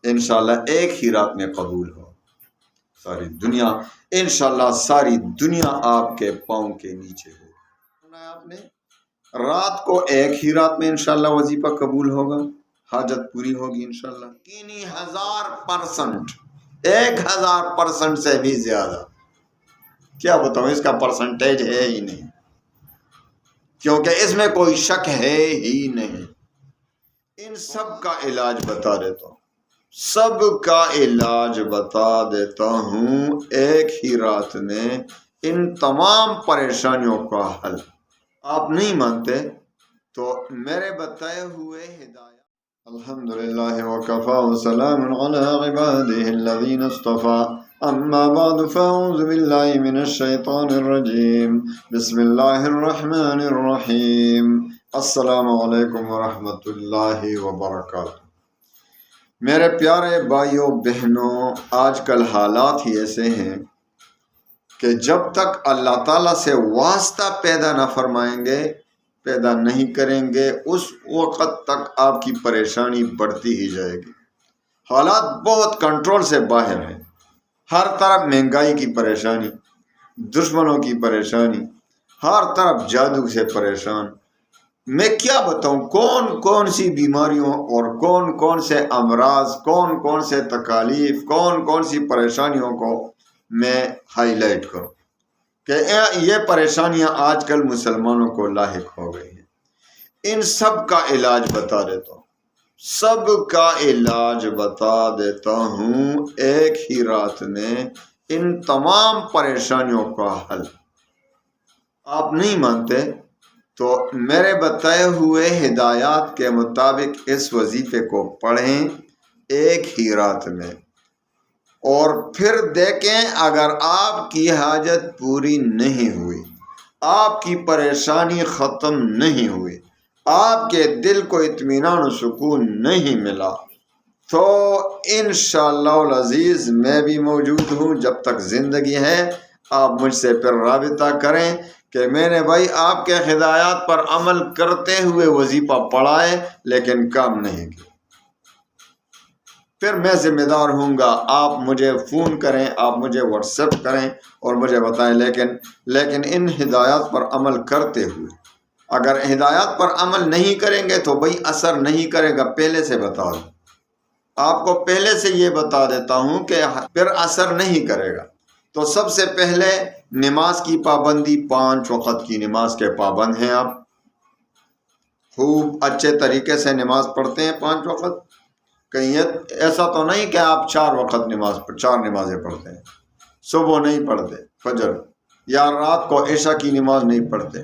انشاءاللہ ایک ہی رات میں قبول ہو، ساری دنیا انشاءاللہ ساری دنیا آپ کے پاؤں کے نیچے ہو۔ سنا آپ نے، رات کو ایک ہی رات میں انشاءاللہ وظیفہ قبول ہوگا، حاجت پوری ہوگی انشاءاللہ۔ یقینی 1000%، 1000% سے بھی زیادہ، کیا بتاؤں، اس کا پرسنٹیج ہے ہی نہیں، کیونکہ اس میں کوئی شک ہے ہی نہیں۔ ان سب کا علاج بتا دیتا ہوں، سب کا علاج بتا دیتا ہوں، ایک ہی رات میں ان تمام پریشانیوں کا حل۔ آپ نہیں مانتے تو میرے بتائے ہوئے ہدایت۔ الحمدللہ وکفا وسلام علی عبادہ الذین اصطفی، اما بعد فاعوذ باللہ من الشیطان الرجیم، بسم اللہ الرحمن الرحیم۔ السلام علیکم ورحمۃ اللہ وبرکاتہ۔ میرے پیارے بھائیوں بہنوں، آج کل حالات ہی ایسے ہیں کہ جب تک اللہ تعالیٰ سے واسطہ پیدا نہ فرمائیں گے، پیدا نہیں کریں گے، اس وقت تک آپ کی پریشانی بڑھتی ہی جائے گی۔ حالات بہت کنٹرول سے باہر ہیں، ہر طرف مہنگائی کی پریشانی، دشمنوں کی پریشانی، ہر طرف جادو سے پریشان۔ میں کیا بتاؤں کون کون سی بیماریوں اور کون کون سے امراض، کون کون سے تکالیف، کون کون سی پریشانیوں کو میں ہائی لائٹ کروں کہ یہ پریشانیاں آج کل مسلمانوں کو لاحق ہو گئی ہیں۔ ان سب کا علاج بتا دیتا ہوں، سب کا علاج بتا دیتا ہوں، ایک ہی رات میں ان تمام پریشانیوں کا حل۔ آپ نہیں مانتے تو میرے بتائے ہوئے ہدایات کے مطابق اس وظیفے کو پڑھیں ایک ہی رات میں، اور پھر دیکھیں اگر آپ کی حاجت پوری نہیں ہوئی، آپ کی پریشانی ختم نہیں ہوئی، آپ کے دل کو اطمینان و سکون نہیں ملا، تو انشاءاللہ العزیز میں بھی موجود ہوں۔ جب تک زندگی ہے آپ مجھ سے پھر رابطہ کریں کہ میں نے بھائی آپ کے ہدایات پر عمل کرتے ہوئے وظیفہ پڑھائے لیکن کام نہیں کیا، پھر میں ذمہ دار ہوں گا۔ آپ مجھے فون کریں، آپ مجھے واٹس ایپ کریں اور مجھے بتائیں، لیکن ان ہدایات پر عمل کرتے ہوئے، اگر ہدایات پر عمل نہیں کریں گے تو بھائی اثر نہیں کرے گا، پہلے سے بتا دوں، آپ کو پہلے سے یہ بتا دیتا ہوں کہ پھر اثر نہیں کرے گا۔ تو سب سے پہلے نماز کی پابندی، 5 وقت کی نماز کے پابند ہیں آپ، خوب اچھے طریقے سے نماز پڑھتے ہیں 5 وقت، کہیں ایسا تو نہیں کہ آپ 4 وقت چار نمازیں پڑھتے ہیں، صبح نہیں پڑھتے فجر، یا رات کو عشاء کی نماز نہیں پڑھتے۔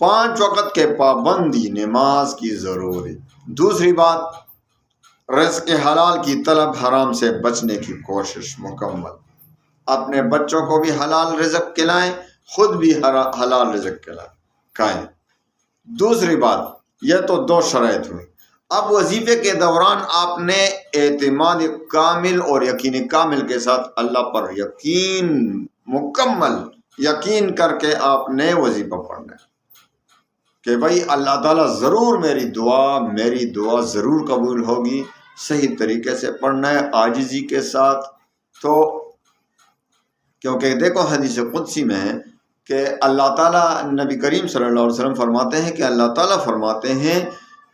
5 وقت کے پابندی نماز کی ضروری۔ دوسری بات، رزق حلال کی طلب، حرام سے بچنے کی کوشش مکمل، اپنے بچوں کو بھی حلال رزق کھلائیں، خود بھی حلال رزق کھائیں۔ دوسری بات، یہ تو 2 شرائط ہوئی۔ اب وظیفے کے دوران آپ نے اعتماد کامل اور یقین کامل کے ساتھ اللہ پر مکمل یقین کر کے آپ نے وظیفہ پڑھنا ہے کہ بھائی اللہ تعالیٰ ضرور میری دعا ضرور قبول ہوگی، صحیح طریقے سے پڑھنا ہے عاجزی کے ساتھ۔ تو کیونکہ دیکھو حدیث قدسی میں ہے کہ اللہ تعالیٰ، نبی کریم صلی اللہ علیہ وسلم فرماتے ہیں کہ اللہ تعالیٰ فرماتے ہیں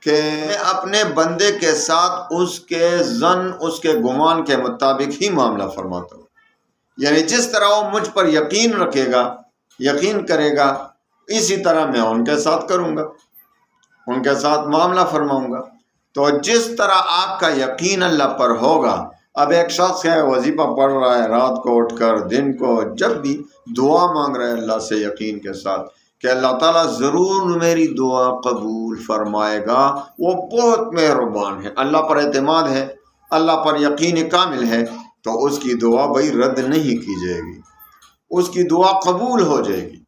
کہ میں اپنے بندے کے ساتھ اس کے ظن، اس کے گمان کے مطابق ہی معاملہ فرماتا ہوں، یعنی جس طرح وہ مجھ پر یقین رکھے گا، یقین کرے گا، اسی طرح میں ان کے ساتھ کروں گا، ان کے ساتھ معاملہ فرماؤں گا۔ تو جس طرح آپ کا یقین اللہ پر ہوگا، اب ایک شخص ہے وظیفہ پڑھ رہا ہے، رات کو اٹھ کر، دن کو، جب بھی دعا مانگ رہا ہے اللہ سے یقین کے ساتھ کہ اللہ تعالیٰ ضرور میری دعا قبول فرمائے گا، وہ بہت مہربان ہے، اللہ پر اعتماد ہے، اللہ پر یقین کامل ہے، تو اس کی دعا بھائی رد نہیں کی جائے گی، اس کی دعا قبول ہو جائے گی،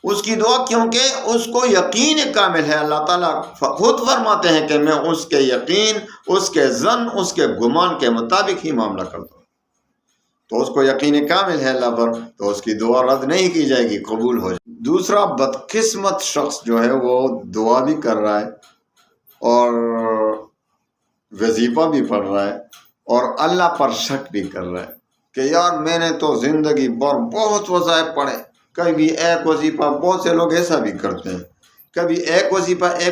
اس کی دعا، کیونکہ اس کو یقین کامل ہے۔ اللہ تعالیٰ خود فرماتے ہیں کہ میں اس کے یقین، اس کے ظن، اس کے گمان کے مطابق ہی معاملہ کرتا ہوں، تو اس کو یقین کامل ہے اللہ پر، تو اس کی دعا رد نہیں کی جائے گی، قبول ہو جائے گی۔ دوسرا بدقسمت شخص جو ہے وہ دعا بھی کر رہا ہے اور وظیفہ بھی پڑھ رہا ہے اور اللہ پر شک بھی کر رہا ہے کہ یار میں نے تو زندگی بھر بہت وظائف پڑھے، کبھی ایک وظیفہ، بہت سے لوگ ایسا بھی کرتے ہیں، کبھی ایک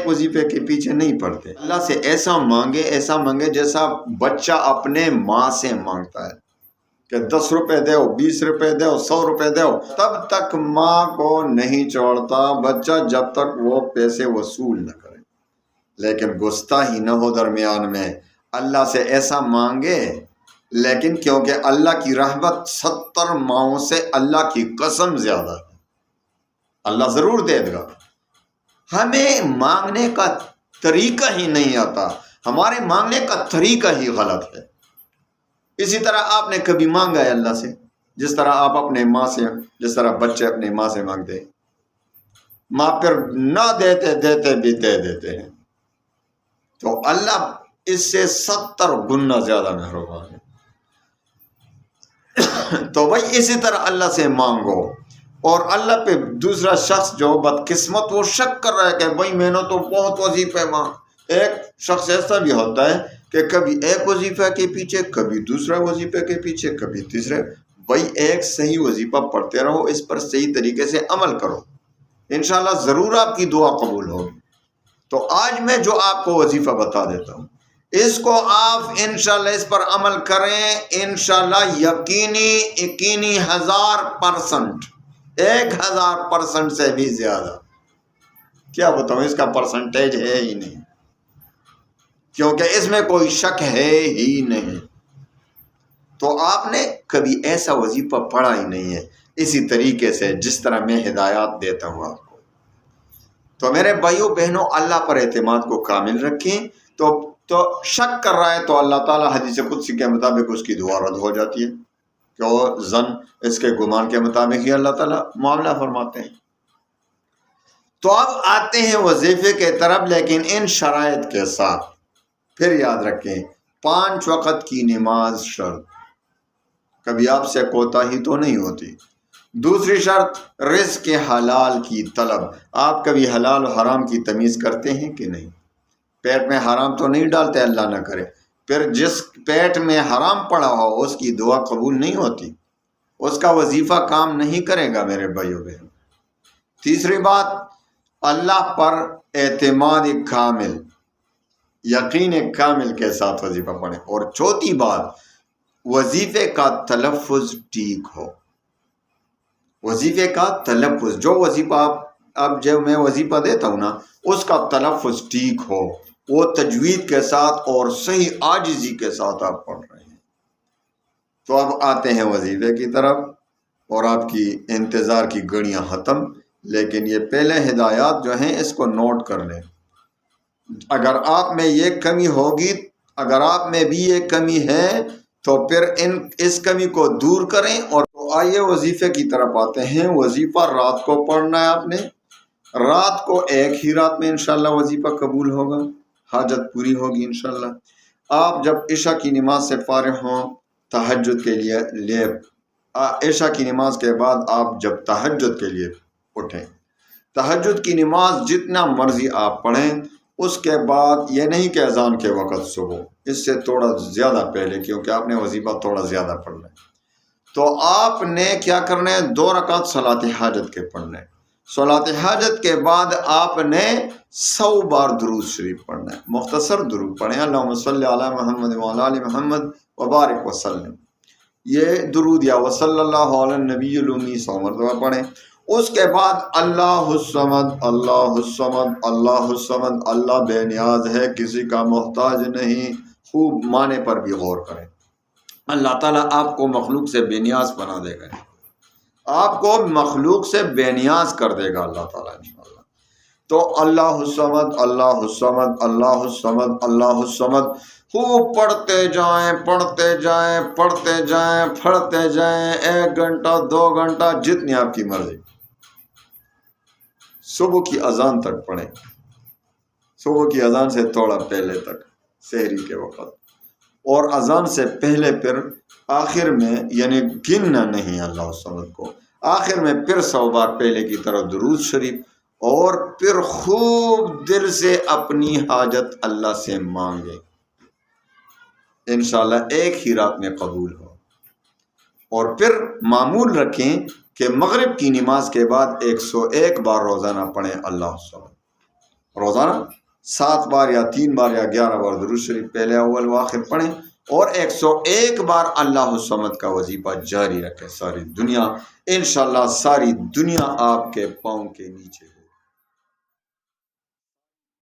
وظیفے کے پیچھے نہیں پڑتے۔ اللہ سے ایسا مانگے جیسا بچہ اپنے ماں سے مانگتا ہے کہ 10 روپے دو، 20 روپے دو، 100 روپے دو، تب تک ماں کو نہیں چھوڑتا بچہ جب تک وہ پیسے وصول نہ کرے۔ لیکن گستاخی نہ ہو درمیان میں، اللہ سے ایسا مانگے، لیکن کیونکہ اللہ کی رحمت 70 ماؤں سے اللہ کی قسم زیادہ ہے، اللہ ضرور دے گا۔ ہمیں مانگنے کا طریقہ ہی نہیں آتا، ہمارے مانگنے کا طریقہ ہی غلط ہے۔ اسی طرح آپ نے کبھی مانگا ہے اللہ سے، جس طرح آپ اپنے ماں سے، جس طرح بچے اپنے ماں سے مانگتے ہیں، ماں پھر نہ دیتے بھی دے دیتے ہیں، تو اللہ اس سے 70 گنا زیادہ مہربان ہے۔ تو بھائی اسی طرح اللہ سے مانگو، اور اللہ پہ دوسرا شخص جو بدقسمت وہ شک کر رہا ہے کہ بھائی میں نے تو بہت وظیفے مانگ۔ ایک شخص ایسا بھی ہوتا ہے کہ کبھی ایک وظیفہ کے پیچھے، کبھی دوسرا وظیفے کے پیچھے، کبھی تیسرے۔ بھائی ایک صحیح وظیفہ پڑھتے رہو، اس پر صحیح طریقے سے عمل کرو، انشاءاللہ ضرور آپ کی دعا قبول ہوگی۔ تو آج میں جو آپ کو وظیفہ بتا دیتا ہوں، اس کو آپ انشاءاللہ اس پر عمل کریں، انشاءاللہ یقینی 1000%، 1000% سے بھی زیادہ، کیا بتاؤں، اس کا پرسنٹیج ہے ہی نہیں، کیونکہ اس میں کوئی شک ہے ہی نہیں۔ تو آپ نے کبھی ایسا وظیفہ پڑھا ہی نہیں ہے اسی طریقے سے جس طرح میں ہدایات دیتا ہوں آپ کو۔ تو میرے بھائیوں بہنوں، اللہ پر اعتماد کو کامل رکھیں۔ تو شک کر رہا ہے تو اللہ تعالیٰ حدیث قدسی کے مطابق اس کی دعا رد ہو جاتی ہے، کہ وہ ظن اس کے گمان کے مطابق ہی اللہ تعالیٰ معاملہ فرماتے ہیں۔ تو اب آتے ہیں وظیفے کے طرف، لیکن ان شرائط کے ساتھ۔ پھر یاد رکھیں، 5 وقت کی نماز شرط، کبھی آپ سے کوتاہی تو نہیں ہوتی۔ دوسری شرط، رزق حلال کی طلب، آپ کبھی حلال و حرام کی تمیز کرتے ہیں کہ نہیں؟ پیٹ میں حرام تو نہیں ڈالتے، اللہ نہ کرے، پھر جس پیٹ میں حرام پڑا ہو اس کی دعا قبول نہیں ہوتی، اس کا وظیفہ کام نہیں کرے گا میرے بھائیوں بہن۔ تیسری بات، اللہ پر اعتماد کامل، یقین کامل کے ساتھ وظیفہ پڑھیں۔ اور چوتھی بات، وظیفے کا تلفظ ٹھیک ہو، وظیفے کا تلفظ، جو وظیفہ اب جو میں وظیفہ دیتا ہوں نا، اس کا تلفظ ٹھیک ہو، وہ تجوید کے ساتھ اور صحیح عاجزی کے ساتھ آپ پڑھ رہے ہیں۔ تو اب آتے ہیں وظیفے کی طرف، اور آپ کی انتظار کی گھڑیاں ختم، لیکن یہ پہلے ہدایات جو ہیں اس کو نوٹ کر لیں۔ اگر آپ میں یہ کمی ہوگی، اگر آپ میں بھی یہ کمی ہے، تو پھر اس کمی کو دور کریں۔ اور آئیے وظیفے کی طرف آتے ہیں۔ وظیفہ رات کو پڑھنا ہے آپ نے، رات کو ایک ہی رات میں انشاءاللہ وظیفہ قبول ہوگا، حاجت پوری ہوگی انشاءاللہ۔ آپ جب عشاء کی نماز سے فارغ ہوں، تہجد کے لیے عشاء کی نماز کے بعد آپ جب تہجد کے لیے اٹھیں، تہجد کی نماز جتنا مرضی آپ پڑھیں، اس کے بعد یہ نہیں کہ اذان کے وقت صبح، اس سے تھوڑا زیادہ پہلے، کیونکہ آپ نے وظیفہ تھوڑا زیادہ پڑھنا ہے، تو آپ نے کیا کرنا ہے، 2 رکعت صلاۃ حاجت کے پڑھنا ہے۔ صلاۃ حاجت کے بعد آپ نے 100 بار درود شریف پڑھنا ہے، مختصر درود پڑھیں، اللہم صلی علی محمد وعلی آل محمد وبارک وسلم، یہ درود یا وصلی اللہ علی النبی الامی 100 مرتبہ پڑھیں۔ اس کے بعد اللہ الصمد اللہ الصمد اللہ الصمد، اللہ بے نیاز ہے، کسی کا محتاج نہیں، خوب معنی پر بھی غور کریں۔ اللہ تعالیٰ آپ کو مخلوق سے بے نیاز بنا دے گا، آپ کو مخلوق سے بے نیاز کر دے گا اللہ تعالیٰ انشاءاللہ۔ تو اللہ الصمد اللہ الصمد اللہ الصمد اللہ الصمد خوب پڑھتے جائیں پڑھتے جائیں پڑھتے جائیں پڑھتے جائیں، 1 گھنٹہ 2 گھنٹہ جتنی آپ کی مرضی۔ صبح کی اذان تک پڑھیں، صبح کی اذان سے تھوڑا پہلے تک، سحری کے وقت، اور اذان سے پہلے پھر آخر میں، یعنی گننا نہیں اللہ الصمد کو، آخر میں پھر 100 بار پہلے کی طرح درود شریف، اور پھر خوب دل سے اپنی حاجت اللہ سے مانگیں۔ انشاءاللہ ایک ہی رات میں قبول ہو۔ اور پھر معمول رکھیں کہ مغرب کی نماز کے بعد 101 بار روزانہ پڑھیں اللہ الصمد، روزانہ 7 بار یا 3 بار یا 11 بار درود شریف پہلے اول و آخر پڑھیں، اور 101 بار اللہ الصمد کا وظیفہ جاری رکھیں۔ ساری دنیا انشاءاللہ ساری دنیا آپ کے پاؤں کے نیچے